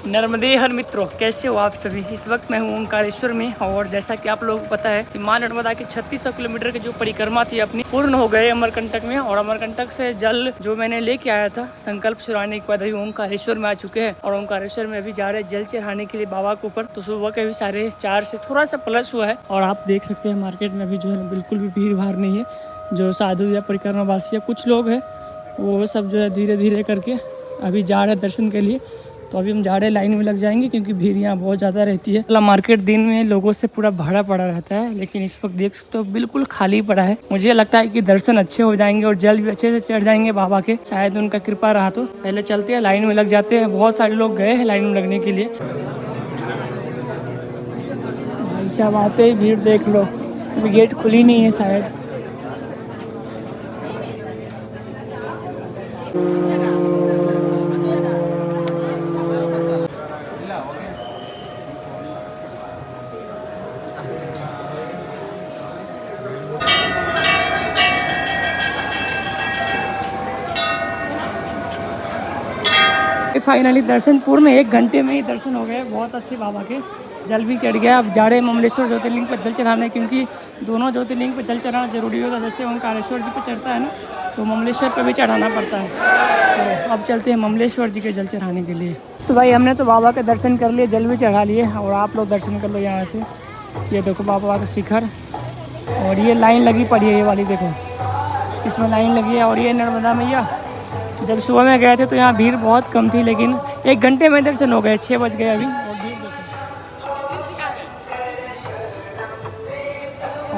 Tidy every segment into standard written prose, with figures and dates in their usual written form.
नर्मदे हर मित्रों, कैसे हो आप सभी। इस वक्त मैं हूँ ओंकारेश्वर में और जैसा कि आप लोगों को पता है कि माँ नर्मदा की 3600 किलोमीटर की जो परिक्रमा थी अपनी पूर्ण हो गए अमरकंटक में। और अमरकंटक से जल जो मैंने लेके आया था संकल्प चुराने के बाद अभी ओंकारेश्वर में आ चुके हैं और ओंकारेश्वर में अभी जा रहे हैं जल चढ़ाने के लिए बाबा के ऊपर। तो सुबह के भी 4:30 से थोड़ा सा प्लस हुआ है और आप देख सकते हैं मार्केट में अभी जो है बिल्कुल भी भीड़ भाड़ नहीं है। जो साधु या परिक्रमा वासी या कुछ लोग हैं वो सब जो है धीरे धीरे करके अभी जा रहे हैं दर्शन के लिए। तो अभी हम जा रहे हैं, लाइन में लग जाएंगे क्योंकि भीड़ यहाँ बहुत ज़्यादा रहती है। मतलब मार्केट दिन में लोगों से पूरा भरा पड़ा रहता है, लेकिन इस वक्त देख सकते हो बिल्कुल खाली पड़ा है। मुझे लगता है कि दर्शन अच्छे हो जाएंगे और जल भी अच्छे से चढ़ जाएंगे बाबा के, शायद उनका कृपा रहा। तो पहले चलते हैं, लाइन में लग जाते हैं। बहुत सारे लोग गए हैं लाइन में लगने के लिए। भाई साहब आते ही भीड़ देख लो, अभी गेट खुली नहीं है शायद। फाइनली दर्शन पूर्ण, 1 घंटे में ही दर्शन हो गए बहुत अच्छे बाबा के। जल भी चढ़ गया। अब जा रहे हैं ममलेश्वर ज्योतिर्लिंग पर जल चढ़ाने, क्योंकि दोनों ज्योतिर्लिंग पर जल चढ़ाना जरूरी होता है। जैसे ओंकारेश्वर जी पे चढ़ता है ना, तो ममलेश्वर पर भी चढ़ाना पड़ता है। तो अब चलते हैं ममलेश्वर जी के जल चढ़ाने के लिए। तो भाई हमने तो बाबा के दर्शन कर लिए, जल भी चढ़ा लिए और आप लोग दर्शन कर लो यहाँ से। ये देखो बाबा का शिखर, और ये लाइन लगी पड़ी है, ये वाली देखो, इसमें लाइन लगी है। और ये नर्मदा मैया, जब सुबह में गए थे तो यहाँ भीड़ बहुत कम थी, लेकिन 1 घंटे में दर्शन हो गए। 6 बज गए अभी और भीड़ देखो।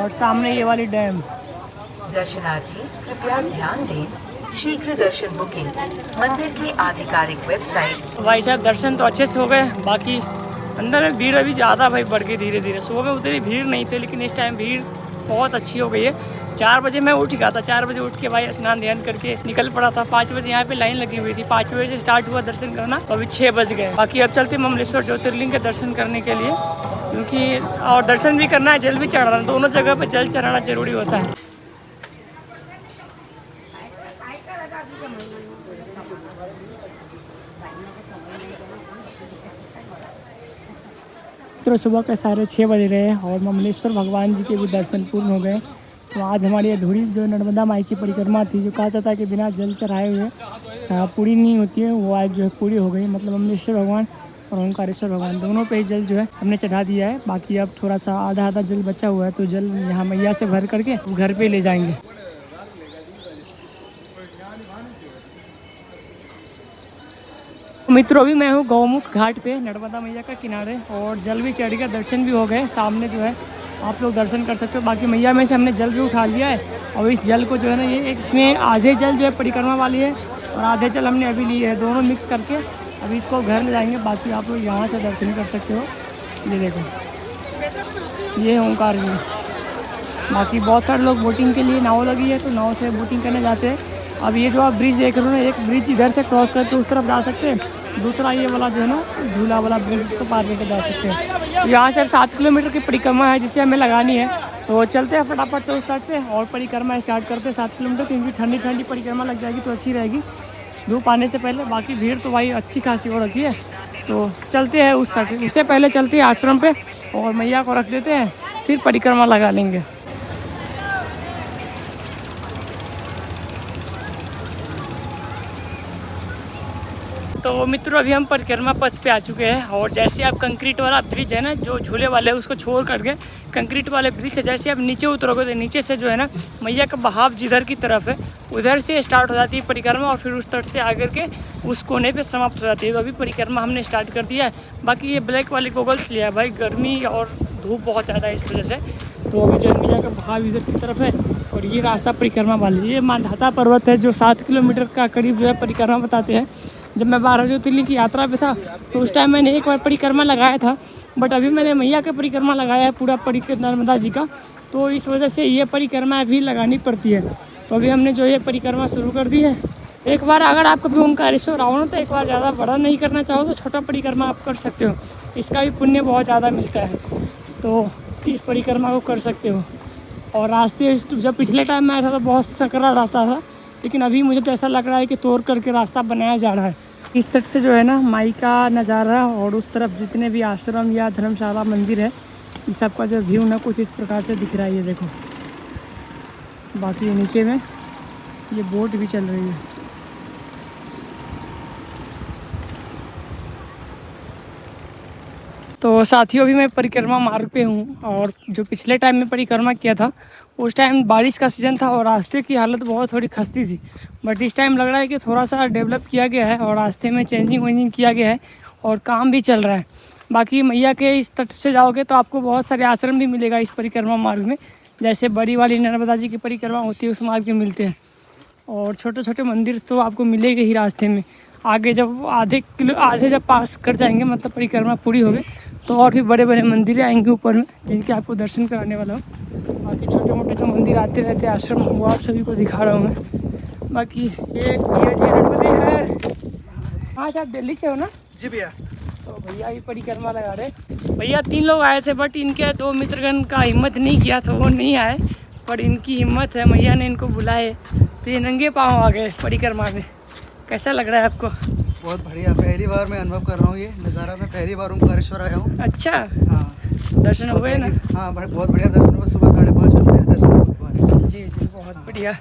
और सामने ये वाली डैम। दर्शनार्थी कृपया ध्यान दें, शीघ्र दर्शन बुकिंग मंदिर की आधिकारिक वेबसाइट। भाई साहब दर्शन तो अच्छे से हो गए, बाकी अंदर में भीड़ अभी ज़्यादा भाई बढ़ गई धीरे धीरे। सुबह में उतनी भीड़ नहीं थी, लेकिन इस टाइम भीड़ बहुत अच्छी हो गई है। 4 बजे मैं उठ गया था, 4 बजे उठ के भाई स्नान ध्यान करके निकल पड़ा था। 5 बजे यहाँ पे लाइन लगी हुई थी, 5 बजे से स्टार्ट हुआ दर्शन करना, तो अभी 6 बज गए। बाकी अब चलते ममलेश्वर ज्योतिर्लिंग के दर्शन करने के लिए, क्योंकि और दर्शन भी करना है, जल भी चढ़ाना, दोनों जगह पर जल चढ़ाना जरूरी होता है। तो सुबह के 6:30 बज रहे हैं और ममलेश्वर भगवान जी के भी दर्शन पूर्ण हो गए। तो आज हमारी अधूरी जो नर्मदा माई की परिक्रमा थी, जो कहा जाता है कि बिना जल चढ़ाए हुए पूरी नहीं होती है, वो आज जो है पूरी हो गई। मतलब ममलेश्वर भगवान और ओंकारेश्वर भगवान दोनों पे जल जो है हमने चढ़ा दिया है। बाकी अब थोड़ा सा आधा जल बचा हुआ है, तो जल यहाँ मैया से भर करके घर पे ले जाएंगे। मित्रों अभी मैं हूँ गौमुख घाट पे नर्मदा मैया का किनारे, और जल भी चढ़ गया, दर्शन भी हो गए। सामने जो है आप लोग दर्शन कर सकते हो। बाकी मैया में से हमने जल भी उठा लिया है और इस जल को जो है ना, ये इसमें आधे जल जो है परिक्रमा वाली है और आधे जल हमने अभी लिए है, दोनों मिक्स करके अभी इसको घर ले जाएंगे। बाकी आप लोग यहाँ से दर्शन कर सकते हो। ये देखो, ये ओंकार जी। बाकी बहुत सारे लोग बोटिंग के लिए नाव लगी है, तो नाव से बोटिंग करने जाते हैं। अब ये जो आप ब्रिज देख रहे हो ना, एक ब्रिज इधर से क्रॉस करके उस तरफ जा सकते हैं, दूसरा ये वाला जो है ना झूला वाला ब्रिज, इसको पार करके जा सकते हैं। तो यहाँ से 7 किलोमीटर की परिक्रमा है जिसे हमें लगानी है। तो चलते हैं फटाफट से उस तक पे और परिक्रमा स्टार्ट करते हैं 7 किलोमीटर, क्योंकि ठंडी ठंडी परिक्रमा लग जाएगी तो अच्छी रहेगी धूप आने से पहले। बाकी भीड़ तो भाई अच्छी खासी हो रखी है, तो चलते हैं उस तक। उससे पहले चलते हैं आश्रम पे और मैया को रख देते हैं, फिर परिक्रमा लगा लेंगे। तो मित्रों अभी हम परिक्रमा पथ पे आ चुके हैं, और जैसे आप कंक्रीट वाला ब्रिज है ना, जो झूले वाले उसको छोड़ करके कंक्रीट वाले ब्रिज से जैसे आप नीचे उतरोगे, तो नीचे से जो है ना मैया का बहाव जिधर की तरफ है उधर से स्टार्ट हो जाती है परिक्रमा, और फिर उस तट से आकर के उस कोने पे समाप्त हो जाती है। तो अभी परिक्रमा हमने स्टार्ट कर दिया है। बाकी ये ब्लैक वाले गोगल्स लिया है भाई, गर्मी और धूप बहुत ज़्यादा है इस वजह से। तो अभी जो मैया का बहाव इधर की तरफ है और ये रास्ता परिक्रमा वाली, ये मांधाता पर्वत है जो 7 किलोमीटर का करीब जो है परिक्रमा बताते हैं। जब मैं 12 ज्योतिर्लिंग की यात्रा पे था तो उस टाइम मैंने एक बार परिक्रमा लगाया था, बट अभी मैंने मैया का परिक्रमा लगाया है पूरा नर्मदा जी का, तो इस वजह से ये परिक्रमा भी लगानी पड़ती है। तो अभी हमने जो ये परिक्रमा शुरू कर दी है। एक बार अगर आप कभी ओंकारेश्वर आओ ना, तो एक बार ज़्यादा बड़ा नहीं करना चाहो तो छोटा परिक्रमा आप कर सकते हो, इसका भी पुण्य बहुत ज़्यादा मिलता है। तो इस परिक्रमा को कर सकते हो। और रास्ते जब पिछले टाइम में आया था तो बहुत सकरा रास्ता था, लेकिन अभी मुझे तो ऐसा लग रहा है कि तोड़ करके रास्ता बनाया जा रहा है। इस तट से जो है ना माई का नज़ारा और उस तरफ जितने भी आश्रम या धर्मशाला मंदिर है, इस सबका जो व्यू ना कुछ इस प्रकार से दिख रहा है। ये देखो, बाकी नीचे में ये बोट भी चल रही है। तो साथियों, अभी मैं परिक्रमा मार्ग पे हूँ और जो पिछले टाइम में परिक्रमा किया था उस टाइम बारिश का सीज़न था और रास्ते की हालत बहुत थोड़ी खस्ती थी। बट इस टाइम लग रहा है कि थोड़ा सा डेवलप किया गया है और रास्ते में चेंजिंग वेंजिंग किया गया है और काम भी चल रहा है। बाकी मैया के इस तट से जाओगे तो आपको बहुत सारे आश्रम भी मिलेगा इस परिक्रमा मार्ग में। जैसे बड़ी वाली नर्मदा जी की परिक्रमा होती है उस मार्ग में मिलते हैं, और छोटे छोटे मंदिर तो आपको मिलेंगे ही रास्ते में। आगे जब आधे जब पास कर जाएंगे, मतलब परिक्रमा पूरी हो गई, तो और भी बड़े बड़े मंदिर आएंगे ऊपर में, जिनके आपको दर्शन कराने वाला हूँ। बाकी छोटे मोटे जो मंदिर आते रहते हैं आश्रम, वो आप सभी को दिखा रहा हूँ मैं। बाकी ये है। हाँ, आप दिल्ली से हो ना? जी भैया। तो भैया भी परिक्रमा लगा रहे। भैया 3 लोग आए थे, बट इनके 2 मित्रगण का हिम्मत नहीं किया तो वो नहीं आए, पर इनकी हिम्मत है, मैया ने इनको बुलाए तो ये नंगे पाँव आ गए परिक्रमा में। कैसा लग रहा है आपको? बहुत बढ़िया, पहली बार मैं अनुभव कर रहा हूँ ये नज़ारा। मैं पहली बार ओमकारेश्वर आया हूँ। अच्छा, हाँ, दर्शन हुए ना? हाँ, बहुत बढ़िया दर्शन हुआ। सुबह 5:30 बजे दर्शन हुआ। जी जी, बहुत बढ़िया।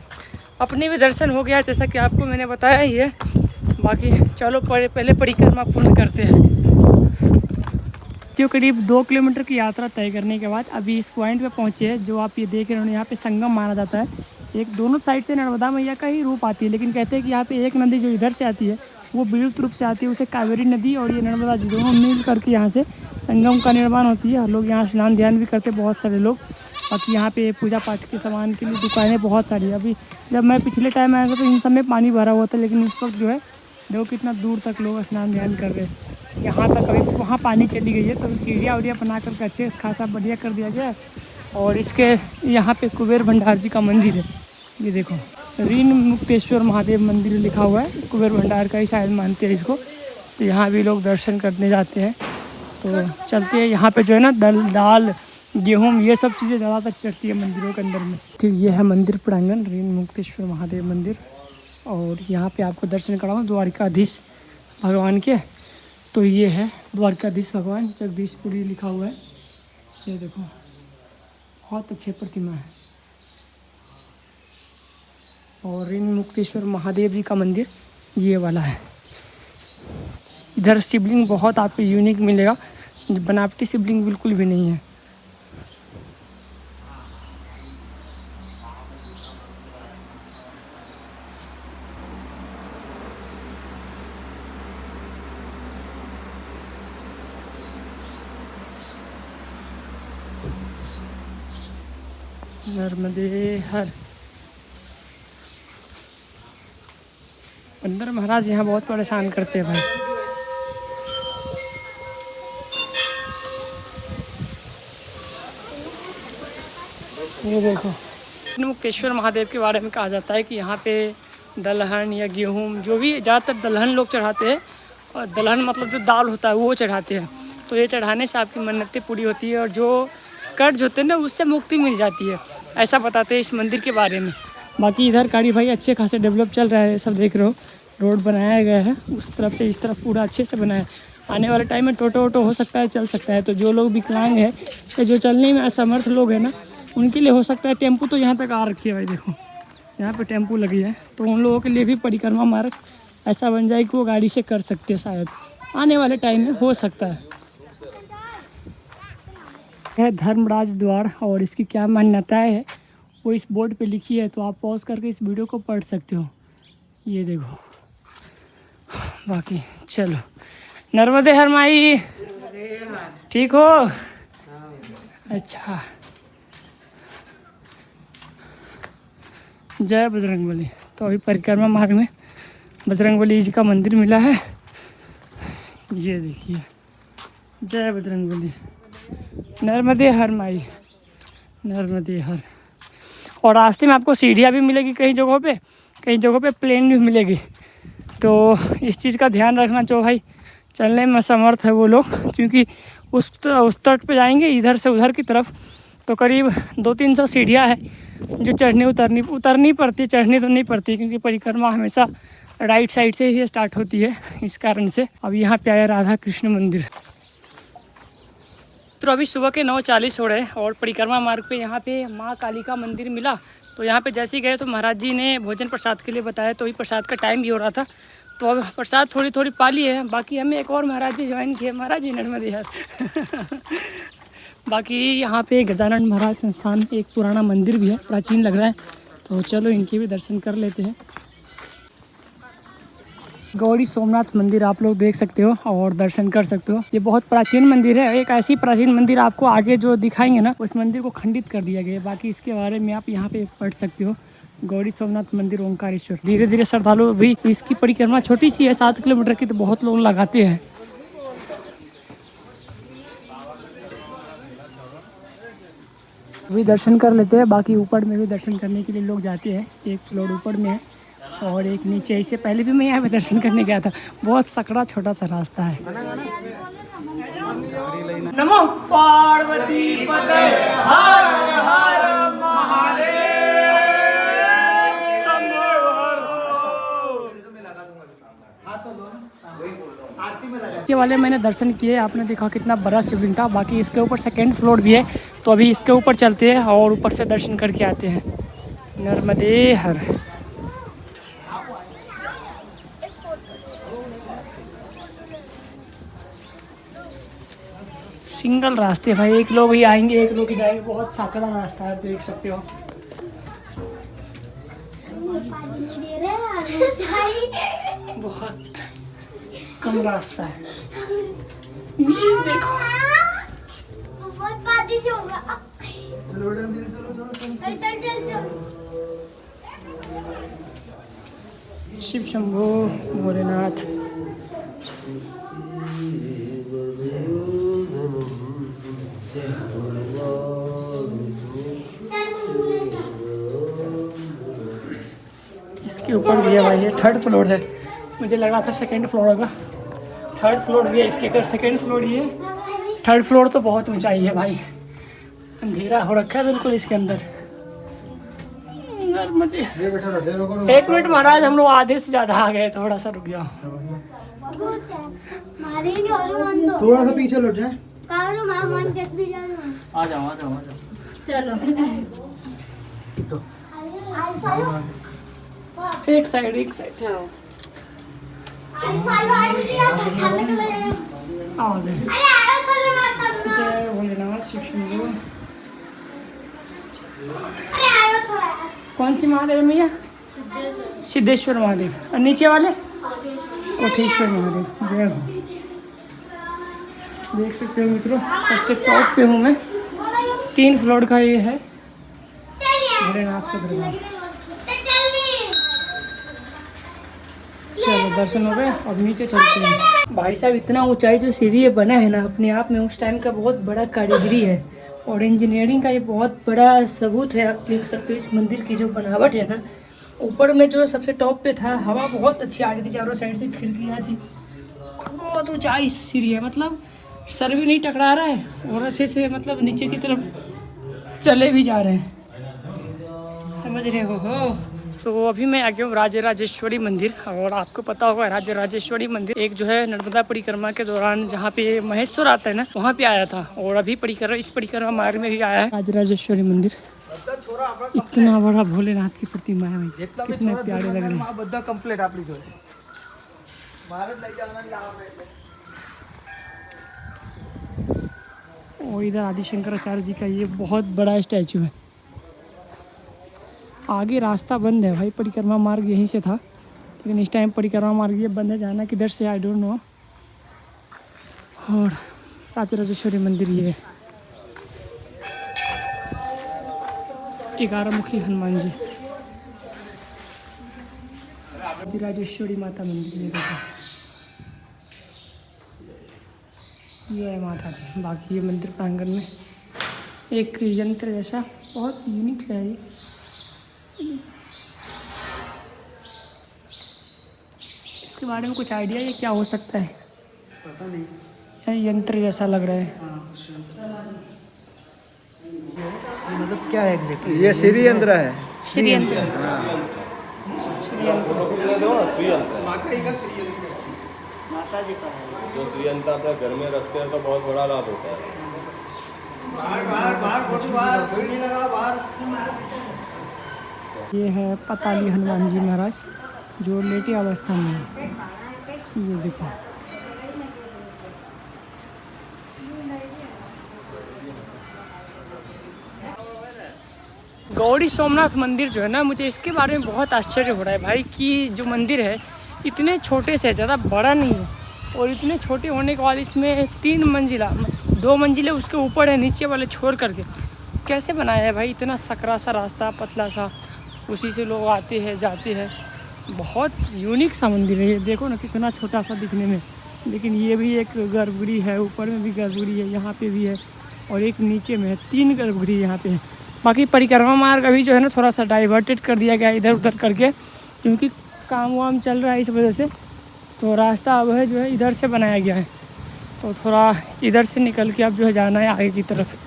अपने भी दर्शन हो गया, जैसा कि आपको मैंने बताया ही है। बाकी चलो पहले परिक्रमा पूर्ण करते हैं। जो करीब 2 किलोमीटर की यात्रा तय करने के बाद अभी इस पॉइंट पे पहुँचे हैं जो आप ये देख रहे हो। यहाँ पे संगम माना जाता है। एक दोनों साइड से नर्मदा मैया का ही रूप आती है, लेकिन कहते हैं कि यहाँ पे एक नदी जो इधर से आती है वो विलुप्त रूप से आती है, उसे कावेरी नदी और ये नर्मदा जी दोनों मिल करके यहाँ से संगम का निर्माण होती है। और लोग यहाँ स्नान ध्यान भी करते बहुत सारे लोग। बाकी यहाँ पे पूजा पाठ के सामान के लिए दुकानें बहुत सारी। अभी जब मैं पिछले टाइम आया था तो इन सब में पानी भरा हुआ था, लेकिन इस वक्त जो है देखो कितना दूर तक लोग स्नान ध्यान कर रहे हैं। यहाँ तक अभी वहाँ पानी चली गई है, तो सीढ़ियाँ उड़िया बना करके अच्छे खासा बढ़िया कर दिया गया है। और इसके यहाँ पे कुबेर भंडार जी का मंदिर है। ये देखो, रीन मुक्तेश्वर महादेव मंदिर लिखा हुआ है। कुबेर भंडार का ही शायद मानते हैं इसको। तो यहाँ भी लोग दर्शन करने जाते हैं। तो चलते हैं। यहाँ पे जो है ना दाल गेहूँ ये सब चीज़ें ज़्यादातर चढ़ती है मंदिरों के अंदर में। ठीक, ये है मंदिर प्रांगण, रीन मुक्तेश्वर महादेव मंदिर। और यहाँ पे आपको दर्शन कराऊँ द्वारकाधीश भगवान के। तो ये है द्वारकाधीश भगवान, जगदीशपुरी लिखा हुआ है। ये देखो, बहुत अच्छे प्रतिमा है। और रीन मुक्तेश्वर महादेव जी का मंदिर ये वाला है। इधर शिवलिंग बहुत आपको यूनिक मिलेगा, बनावटी शिवलिंग बिल्कुल भी नहीं है। नर्मदे हर। अंदर महाराज यहाँ बहुत परेशान करते हैं भाई। ये देखो, मुक्तेश्वर महादेव के बारे में कहा जाता है कि यहाँ पे दलहन या गेहूँ जो भी, ज़्यादातर दलहन लोग चढ़ाते हैं। और दलहन मतलब जो दाल होता है वो चढ़ाते हैं। तो ये चढ़ाने से आपकी मन्नतें पूरी होती है और जो कर्ज होते हैं ना उससे मुक्ति मिल जाती है, ऐसा बताते हैं इस मंदिर के बारे में। बाकी इधर गाड़ी भाई अच्छे खासे डेवलप चल रहा है। सब देख रहे हो, रोड बनाया गया है उस तरफ से इस तरफ पूरा अच्छे से बनाया है। आने वाले टाइम में टोटो वोटो हो सकता है चल सकता है। तो जो लोग विकलांग है या जो चलने में असमर्थ लोग हैं ना, उनके लिए हो सकता है। टेम्पू तो यहाँ तक आ रखी है भाई, देखो यहाँ पे टेम्पू लगी है। तो उन लोगों के लिए भी परिक्रमा मार्ग ऐसा बन जाए कि वो गाड़ी से कर सकते हैं, शायद आने वाले टाइम में हो सकता है। यह धर्मराज द्वार और इसकी क्या मान्यताएं है वो इस बोर्ड पे लिखी है, तो आप पॉज करके इस वीडियो को पढ़ सकते हो। ये देखो, बाकी चलो। नर्मदे हर माई, ठीक हो? अच्छा, जय बजरंगबली। तो अभी परिक्रमा मार्ग में बजरंगबली जी का मंदिर मिला है। ये देखिए, जय बजरंगबली। नर्मदे हर माई, नर्मदे हर। और रास्ते में आपको सीढ़ियाँ भी मिलेगी कई जगहों पे प्लेन भी मिलेगी। तो इस चीज़ का ध्यान रखना जो भाई चलने में असमर्थ है वो लोग, क्योंकि उस तट पे जाएंगे इधर से उधर की तरफ तो करीब 200-300 सीढ़ियाँ है जो चढ़नी उतरनी पड़ती है। चढ़नी तो नहीं पड़ती क्योंकि परिक्रमा हमेशा राइट साइड से ही स्टार्ट होती है, इस कारण से। अब यहाँ पे आया राधा कृष्ण मंदिर। तो अभी सुबह के 9:40 हो रहे हैं और परिक्रमा मार्ग पे यहाँ पे माँ काली का मंदिर मिला। तो यहाँ पे जैसे ही गए तो महाराज जी ने भोजन प्रसाद के लिए बताया, तो ही प्रसाद का टाइम भी हो रहा था। तो अब प्रसाद थोड़ी थोड़ी पा ली है। बाकी हमें एक और महाराज जी ज्वाइन किए, महाराज जी नर्मदे यार। बाकी यहाँ पे गजानन महाराज संस्थान एक पुराना मंदिर भी है, प्राचीन लग रहा है। तो चलो इनके भी दर्शन कर लेते हैं। गौरी सोमनाथ मंदिर आप लोग देख सकते हो और दर्शन कर सकते हो। ये बहुत प्राचीन मंदिर है। एक ऐसी प्राचीन मंदिर आपको आगे जो दिखाएंगे ना, उस मंदिर को खंडित कर दिया गया है। बाकी इसके बारे में आप यहाँ पे पढ़ सकते हो। गौरी सोमनाथ मंदिर ओंकारेश्वर। धीरे धीरे श्रद्धालु भी, इसकी परिक्रमा छोटी सी है 7 किलोमीटर की, तो बहुत लोग लगाते हैं। अभी दर्शन कर लेते हैं। बाकी ऊपर में भी दर्शन करने के लिए लोग जाते हैं। एक फ्लोर ऊपर में है और एक नीचे। इससे पहले भी मैं यहाँ पे दर्शन करने गया था। बहुत सकड़ा छोटा सा रास्ता है। नमो पार्वती पते हर हर महादेव। के वाले मैंने दर्शन किए, आपने देखा कितना बड़ा शिवलिंग था। बाकी इसके ऊपर सेकंड फ्लोर भी है, तो अभी इसके ऊपर चलते हैं और ऊपर से दर्शन करके आते हैं। नर्मदे हर। सिंगल रास्ते भाई, एक लोग ही आएंगे एक लोग ही जाएंगे। बहुत साकड़ा रास्ता है, देख सकते हो। बहुत कम रास्ता है, ये देखो। शिव शंभो भोलेनाथ। इसके ऊपर भी है भाई, ये 3rd फ्लोर है। मुझे लगा था 2nd फ्लोर होगा। 3rd फ्लोर भी है इसके, तो 2nd फ्लोर ये। 3rd फ्लोर तो बहुत ऊंचाई है भाई, अंधेरा हो रखा है बिल्कुल इसके अंदर। एक मिनट महाराज, हम लोग आधे से ज़्यादा आ गए, थोड़ा सा रुक जाओ। थोड़ा सा पीछे लौट जाए। आ जाओ। चलो एक साइड आओ दे। जय भोलेनाथ शिव शंभो। कौन सी महादेव मैया? सिद्धेश्वर महादेव। और नीचे वाले कोठेश्वर महादेव। जय हो। देख सकते हो मित्रों, सबसे टॉप पे हूँ मैं। 3 फ्लोर का ये है भोलेनाथ का दरबार। चलो दर्शन हो गए, अब नीचे चलते हैं। भाई साहब, इतना ऊंचाई जो सीढ़ी ये बना है ना, अपने आप में उस टाइम का बहुत बड़ा कारीगरी है और इंजीनियरिंग का ये बहुत बड़ा सबूत है। आप देख सकते हो इस मंदिर की जो बनावट है ना। ऊपर में जो सबसे टॉप पे था, हवा बहुत अच्छी आ रही थी, चारों साइड से खिड़कियाँ थी। बहुत ऊंचाई सीढ़ी है, मतलब सर भी नहीं टकरा रहा है और अच्छे से मतलब नीचे की तरफ चले भी जा रहे हैं, समझ रहे हो। तो अभी मैं आ गया हूँ राजराजेश्वरी मंदिर। और आपको पता होगा राजराजेश्वरी मंदिर एक जो है नर्मदा परिक्रमा के दौरान जहाँ पे महेश्वर आता है ना, वहाँ पे आया था। और अभी इस परिक्रमा मार्ग में भी आया है राजराजेश्वरी मंदिर। इतना बड़ा भोलेनाथ की प्रतिमा है भाई, कितने प्यारे लग रहे हैं। और इधर आदि शंकराचार्य जी का ये बहुत बड़ा स्टैचू है। आगे रास्ता बंद है भाई, परिक्रमा मार्ग यहीं से था, लेकिन इस टाइम परिक्रमा मार्ग ये बंद है। जाना किधर से आई डोंट नो। और राजराजेश्वरी मंदिर ये 11 मुखी हनुमान जी। राजराजेश्वरी माता मंदिर ये देखो, ये है माता की। बाकी ये मंदिर प्रांगण में एक यंत्र जैसा बहुत यूनिक है ये। इसके बारे में कुछ आइडिया ये क्या हो सकता है? पता नहीं, ये यंत्र जैसा लग रहा है। मतलब क्या है एग्जैक्टली? ये श्री यंत्र है। श्री यंत्र। श्री यंत्र माता जी का माता जी का है। जो श्री यंत्र अपने घर में रखते हैं तो बहुत बड़ा लाभ होता है। बाहर फोटो बाहर भीड़ नहीं लगा बाहर। ये है पताली हनुमान जी महाराज जो लेटी अवस्था में है। ये देखो गौरी सोमनाथ मंदिर जो है ना, मुझे इसके बारे में बहुत आश्चर्य हो रहा है भाई कि जो मंदिर है इतने छोटे से, ज़्यादा बड़ा नहीं है, और इतने छोटे होने के बाद इसमें 3 मंजिला 2 मंजिले उसके ऊपर है, नीचे वाले छोड़ करके कैसे बनाया है भाई। इतना सकरा सा रास्ता, पतला सा, उसी से लोग आते हैं जाते हैं। बहुत यूनिक सा मंदिर है ये। देखो ना कितना छोटा सा दिखने में, लेकिन ये भी एक गर्भगृह है, ऊपर में भी गर्भगृह है, यहाँ पे भी है और एक नीचे में है। 3 गर्भगृह यहाँ पे है। बाकी परिक्रमा मार्ग अभी जो है ना थोड़ा सा डाइवर्टेड कर दिया गया इधर उधर करके, क्योंकि काम वाम चल रहा है इस वजह से। तो रास्ता अब है जो है इधर से बनाया गया है, तो थोड़ा इधर से निकल के अब जो है जाना है आगे की तरफ।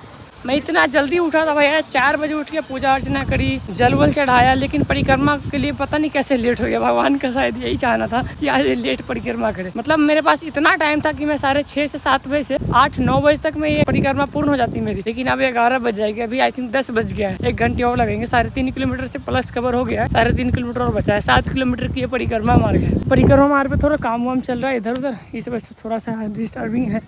मैं इतना जल्दी उठा था भैया, 4 बजे उठ के पूजा अर्चना करी, जल वल चढ़ाया, लेकिन परिक्रमा के लिए पता नहीं कैसे लेट हो गया। भगवान का शायद यही चाहना था कि आज लेट परिक्रमा करे। मतलब मेरे पास इतना टाइम था कि मैं 6:30 से 7 बजे से 8-9 बजे तक में ये परिक्रमा पूर्ण हो जाती मेरी, लेकिन अब 11 बज जाएगी। अभी आई थिंक 10 बज गया है, 1 घंटे और लगेंगे। 3.5 किलोमीटर से प्लस कवर हो गया है, 3.5 किलोमीटर और बचा है। 7 किलोमीटर की ये परिक्रमा मार्ग है। परिक्रमा मार्ग पे थोड़ा काम वाम चल रहा है इधर उधर, इस वजह से थोड़ा सा डिस्टर्बिंग है,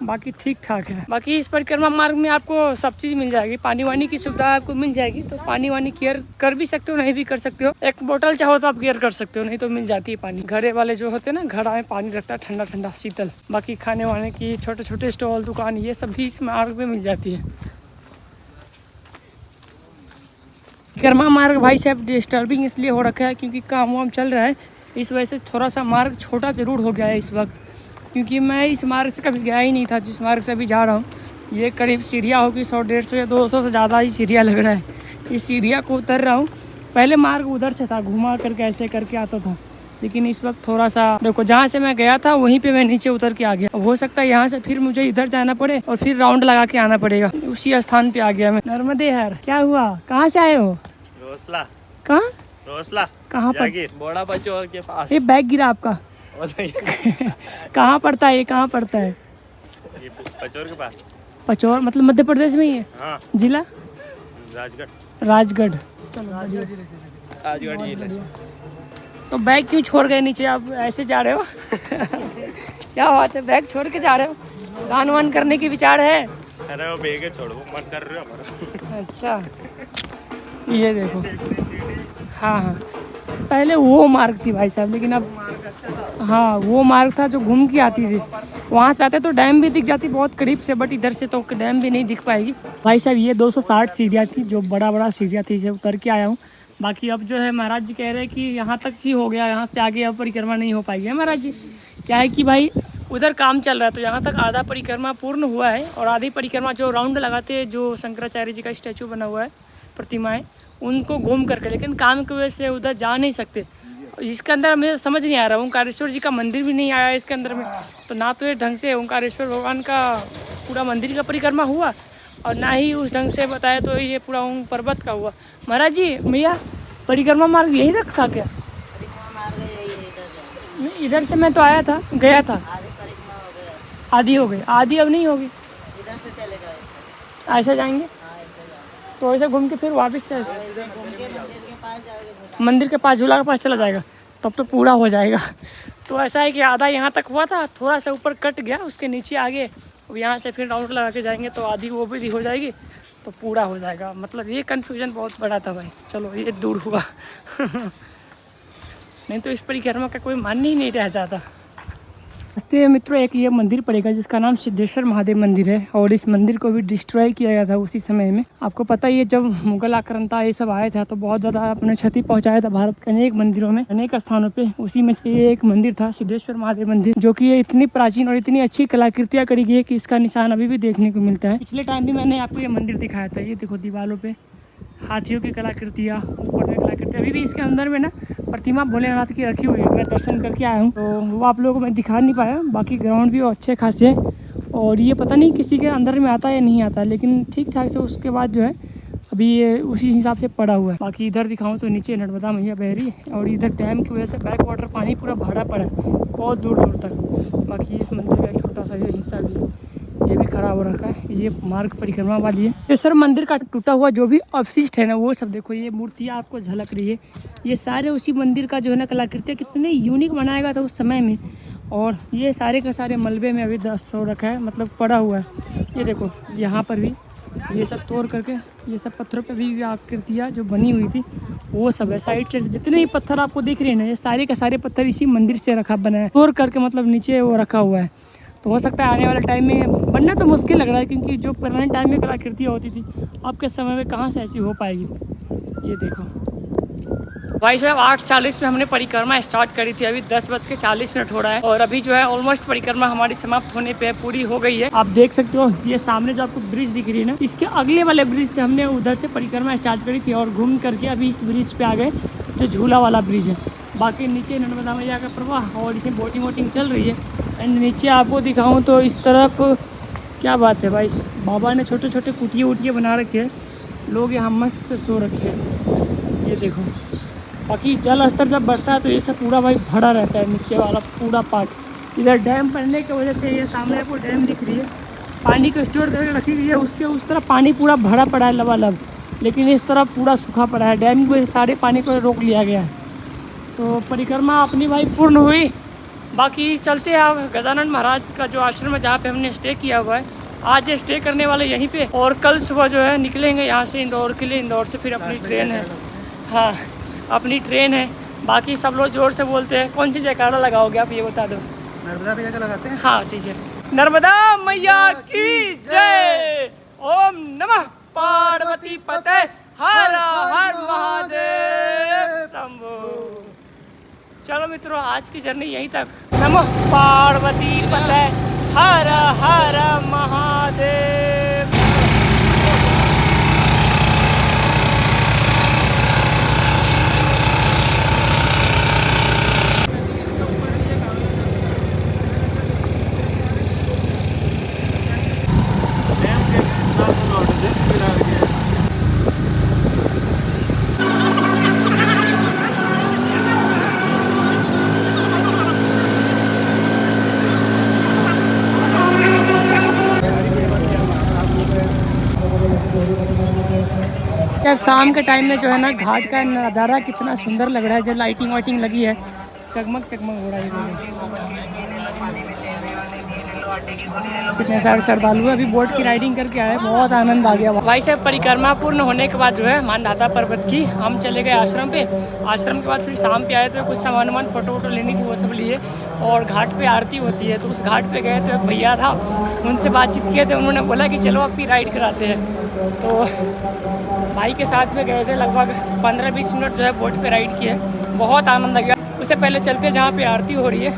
बाकी ठीक ठाक है। बाकी इस परिक्रमा मार्ग में आपको सब चीज़ मिल जाएगी, पानी वानी की सुविधा आपको मिल जाएगी। तो पानी वानी केयर कर भी सकते हो, नहीं भी कर सकते हो। 1 बोतल चाहो तो आप केयर कर सकते हो, नहीं तो मिल जाती है पानी। घड़े वाले जो होते हैं ना, घड़ा में पानी रखता है ठंडा ठंडा शीतल। बाकी खाने वाने की छोटे छोटे स्टॉल दुकान ये सब भी इस मार्ग में मिल जाती है। परिक्रमा मार्ग भाई साहब डिस्टर्बिंग इसलिए हो रखा है क्योंकि काम वाम चल रहा है, इस वजह से थोड़ा सा मार्ग छोटा ज़रूर हो गया है इस वक्त। क्योंकि मैं इस मार्ग से कभी गया ही नहीं था, जिस मार्ग से अभी जा रहा हूँ। ये करीब सीढ़ियाँ होगी 100-150 या 200 से ज़्यादा ही सीढ़ियाँ लग रहा है। इस सीढ़ियाँ को उतर रहा हूँ। पहले मार्ग उधर से था, घुमा करके ऐसे करके आता था, लेकिन इस वक्त थोड़ा सा देखो, जहाँ से मैं गया था वहीं पे मैं नीचे उतर के आ गया। अब हो सकता है यहाँ से फिर मुझे इधर जाना पड़े और फिर राउंड लगा के आना पड़ेगा। उसी स्थान पे आ गया मैं। नर्मदे हर, क्या हुआ, कहाँ से आए हो? रोसला। कहाँ? रोसला कहाँ पर? बड़ा बच्चों के पास। ये बैग गिरा आपका? कहाँ पड़ता है ये, कहाँ पड़ता है? ये पचौर के पास। पचौर मतलब मध्य प्रदेश में ही है? हाँ। जिला? राजगढ़। राजगढ़। चलो बढ़िया। राजगढ़ ये तो बैग क्यों छोड़ गए नीचे, आप ऐसे जा रहे हो? क्या बात है, बैग छोड़ के जा रहे हो? गान वान करने की विचार है? अरे वो बेगे छोड़ो, मन कर रहे हो हमारा। अच्छा ये देखो, हाँ हाँ पहले वो मार्ग थी भाई साहब, लेकिन अब हाँ वो मार्ग था जो घूम के आती थी। वहाँ से आते तो डैम भी दिख जाती बहुत करीब से, बट इधर से तो डैम भी नहीं दिख पाएगी भाई साहब। ये 260 सीढ़ियाँ थी, जो बड़ा सीढ़ियाँ थी, इसे उतर के आया हूँ। बाकी अब जो है महाराज जी कह रहे हैं कि यहाँ तक ही हो गया, यहाँ से आगे अब परिक्रमा नहीं हो पाएगी। महाराज जी क्या है कि भाई उधर काम चल रहा है, तो यहाँ तक आधा परिक्रमा पूर्ण हुआ है, और आधी परिक्रमा जो राउंड लगाते हैं, जो शंकराचार्य जी का स्टैचू बना हुआ है, प्रतिमाएँ, उनको घूम करके, लेकिन काम की वजह से उधर जा नहीं सकते। इसके अंदर मुझे समझ नहीं आ रहा, ओंकारेश्वर जी का मंदिर भी नहीं आया इसके अंदर में, तो ना तो ये ढंग से ओंकारेश्वर भगवान का पूरा मंदिर का परिक्रमा हुआ, और ना ही उस ढंग से बताया तो ये पूरा ओंग पर्वत का हुआ। महाराज जी भैया परिक्रमा मार्ग यही तक था क्या? नहीं, इधर से मैं तो आया था, गया था। आधी हो गई, आधी अब नहीं होगी। इधर से चले जाओ, ऐसा जाएंगे तो ऐसे घूम के फिर वापस से घूम के मंदिर के पास जाओगे, मंदिर के पास, झूला के पास चला जाएगा, तब तो पूरा हो जाएगा। तो ऐसा है कि आधा यहाँ तक हुआ था, थोड़ा सा ऊपर कट गया, उसके नीचे आगे अब यहाँ से फिर राउंड लगा के जाएंगे तो आधी वो भी हो जाएगी, तो पूरा हो जाएगा। मतलब ये कन्फ्यूजन बहुत बड़ा था भाई, चलो ये दूर हुआ। नहीं तो इस परिक्रमा का कोई मान ही नहीं रह जाता। रास्ते मित्रों एक ये मंदिर पड़ेगा जिसका नाम सिद्धेश्वर महादेव मंदिर है, और इस मंदिर को भी डिस्ट्रॉय किया गया था उसी समय में। आपको पता ही है जब मुगल आक्रांता ये सब आया था तो बहुत ज़्यादा अपने क्षति पहुंचाया था भारत के अनेक मंदिरों में, अनेक स्थानों पे। उसी में से ये एक मंदिर था सिद्धेश्वर महादेव मंदिर, जो कि ये इतनी प्राचीन और इतनी अच्छी कलाकृतियाँ करी गई है कि इसका निशान अभी भी देखने को मिलता है। पिछले टाइम भी मैंने आपको ये मंदिर दिखाया था, ये देखो दीवारों पे हाथियों की कलाकृतियाँ, ऊपर में कलाकृतियाँ। अभी भी इसके अंदर में ना प्रतिमा भोलेनाथ की रखी हुई है, मैं दर्शन करके आया हूँ, तो वो आप लोगों को मैं दिखा नहीं पाया। बाकी ग्राउंड भी अच्छे खासे हैं, और ये पता नहीं किसी के अंदर में आता है या नहीं आता, लेकिन ठीक ठाक से उसके बाद जो है अभी ये उसी हिसाब से पड़ा हुआ है। बाकी इधर दिखाऊं तो नीचे नर्मदा मैया बह रही है और इधर डैम की वजह से बैक वाटर पानी पूरा भरा पड़ा है बहुत दूर दूर तक। बाकी इस मंदिर का एक छोटा सा ये हिस्सा भी ये भी खराब हो रखा है। ये मार्ग परिक्रमा वाली है। ये सर मंदिर का टूटा हुआ जो भी अवशिष्ट है ना वो सब देखो, ये मूर्तियाँ आपको झलक रही है। ये सारे उसी मंदिर का जो है ना कलाकृति कितने यूनिक बनाया गया था उस समय में। और ये सारे के सारे मलबे में अभी दस्त हो रखा है, मतलब पड़ा हुआ है। ये देखो यहाँ पर भी ये सब तोड़ करके ये सब पत्थरों पे भी आकृतियाँ जो बनी हुई थी वो सब है। साइड से जितने भी पत्थर आपको दिख रहे हैं ना ये सारे के सारे पत्थर इसी मंदिर से रखा बना है, तोड़ करके मतलब नीचे वो रखा हुआ है। तो हो सकता है आने वाले टाइम में बनना तो मुश्किल लग रहा है, क्योंकि जो पुराने टाइम में कलाकृतियाँ होती थी अब के समय में कहाँ से ऐसी हो पाएगी। ये देखो भाई साहब 8:40 में हमने परिक्रमा स्टार्ट करी थी, अभी 10:40 हो रहा है और अभी जो है ऑलमोस्ट परिक्रमा हमारी समाप्त होने पे पूरी हो गई है। आप देख सकते हो ये सामने जो आपको ब्रिज दिख रही है ना, इसके अगले वाले ब्रिज से हमने उधर से परिक्रमा स्टार्ट करी थी और घूम करके अभी इस ब्रिज पे आ गए जो झूला वाला ब्रिज है। बाकी नीचे नर्मदा मैया का प्रवाह और इसमें बोटिंग वोटिंग चल रही है। एंड नीचे आपको दिखाऊं तो इस तरफ क्या बात है भाई, बाबा ने छोटे छोटे कुटिये उटिये बना रखे हैं, लोग यहाँ मस्त से सो रखे हैं। ये देखो बाकी जल स्तर जब बढ़ता है तो ये सब पूरा भाई भरा रहता है नीचे वाला पूरा पार्ट। इधर डैम बनने की वजह से ये सामने आपको डैम दिख रही है, पानी को स्टोर करके रखी गई है। उसके उस तरफ पानी पूरा भरा पड़ा है लबालब, लेकिन इस तरफ पूरा सूखा पड़ा है। डैम की वजह से सारे पानी को रोक लिया गया है। तो परिक्रमा अपनी भाई पूर्ण हुई। बाकी चलते हैं आप गजानन महाराज का जो आश्रम है जहाँ पे हमने स्टे किया हुआ है। आज स्टे करने वाले यहीं पे और कल सुबह जो है निकलेंगे यहाँ से इंदौर के लिए। इंदौर से फिर अपनी ट्रेन है, हाँ अपनी ट्रेन है। बाकी सब लोग जोर से बोलते हैं, कौन सी जयकारा लगाओगे आप ये बता दो। नर्मदा मैया का लगाते हैं। हाँ ठीक है, नर्मदा मैया की जय। ओम नमः पार्वती पते हर हर महादेव शंभो। चलो मित्रों आज की जर्नी यहीं तक। नमः पार्वती पते हर हर महादेव। यार शाम के टाइम में जो है ना घाट का नज़ारा कितना सुंदर लग रहा है, जब लाइटिंग वाइटिंग लगी है चकमक चकमक हो रहा है। कितने सारे श्रद्धालु अभी बोट की राइडिंग करके आए, बहुत आनंद आ गया भाई साहब। परिक्रमा पूर्ण होने के बाद जो है मानधाता पर्वत की हम चले गए आश्रम पे। आश्रम के बाद फिर शाम पे आए तो कुछ सामान वामान फोटो वोटो लेनी थी वो सब लिए, और घाट पे आरती होती है तो उस घाट पे गए तो एक भैया था, उनसे बातचीत किए थे। उन्होंने बोला कि चलो आपकी राइड कराते हैं, तो भाई के साथ में गए थे। लगभग 15-20 मिनट जो है बोट पे राइड किए, बहुत आनंद आ गया। उससे पहले चलते जहाँ पे आरती हो रही है,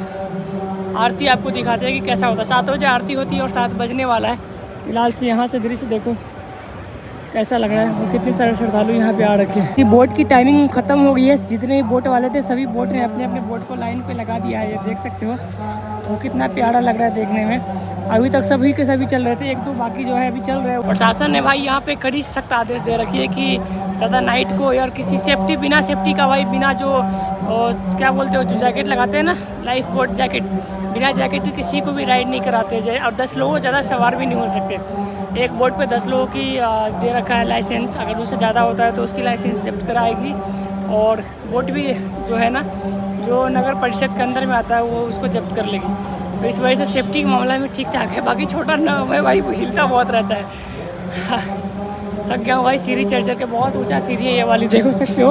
आरती आपको दिखाते हैं कि कैसा होता है। 7 बजे आरती होती है और 7 बजने वाला है। फिलहाल से यहाँ से दृश्य देखो कैसा लग रहा है और कितने सारे श्रद्धालु यहाँ पे आ रखे हैं। ये बोट की टाइमिंग खत्म हो गई है, जितने भी बोट वाले थे सभी बोट ने अपने अपने बोट को लाइन पे लगा दिया है, ये देख सकते हो। तो कितना प्यारा लग रहा है देखने में। अभी तक सभी के सभी चल रहे थे, 1-2 बाकी जो है अभी चल रहे हैं। प्रशासन ने भाई यहाँ पे कड़ी सख्त आदेश दे रखी है कि ज़्यादा नाइट को यार किसी सेफ्टी बिना सेफ्टी का भाई बिना जो क्या बोलते हो जो जैकेट लगाते हैं ना, लाइफ बोट जैकेट, बिना जैकेट के किसी को भी राइड नहीं कराते जाए। और 10 लोगों ज़्यादा सवार भी नहीं हो सकते। एक बोट पे 10 लोगों की दे रखा है लाइसेंस, अगर उससे ज़्यादा होता है तो उसकी लाइसेंस जब्त कराएगी। और बोट भी जो है ना जो नगर परिषद के अंदर में आता है वो उसको जब्त कर लेगी। तो इस वजह से सेफ्टी के मामले में ठीक ठाक है। बाकी छोटा नाव है भाई, वो हिलता बहुत रहता है। थक गया हूँ भाई, सीढ़ी चढ़ चढ़ के, बहुत ऊंचा सीढ़ी है ये वाली, देख सकते हो।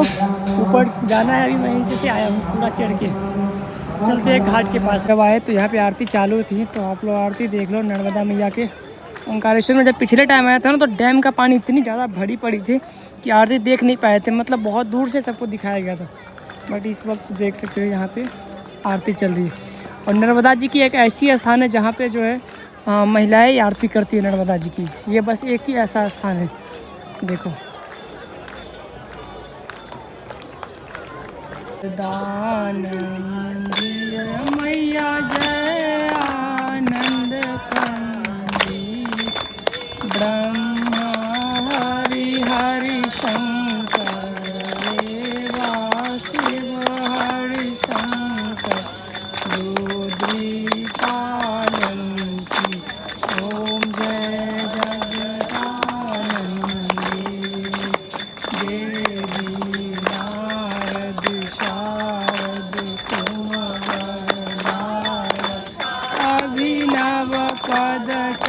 ऊपर जाना है, अभी मैं नीचे से आया हूँ पूरा चढ़ के। चलते हैं घाट के पास। जब आए तो यहाँ पे आरती चालू थी, तो आप लोग आरती देख लो नर्मदा मैया के। ओंकारेश्वर में जब पिछले टाइम आया था ना तो डैम का पानी इतनी ज़्यादा भरी पड़ी थी कि आरती देख नहीं पाए थे, मतलब बहुत दूर से सबको दिखाया गया था। बट इस वक्त देख सकते हो यहाँ पे आरती चल रही है। और नर्मदा जी की एक ऐसी स्थान है जहाँ पे जो है महिलाएं आरती करती है नर्मदा जी की। ये बस एक ही ऐसा स्थान है, देखो। दानंद मैया जय आनंद कंदी, ब्रह्मा हरि हरि पद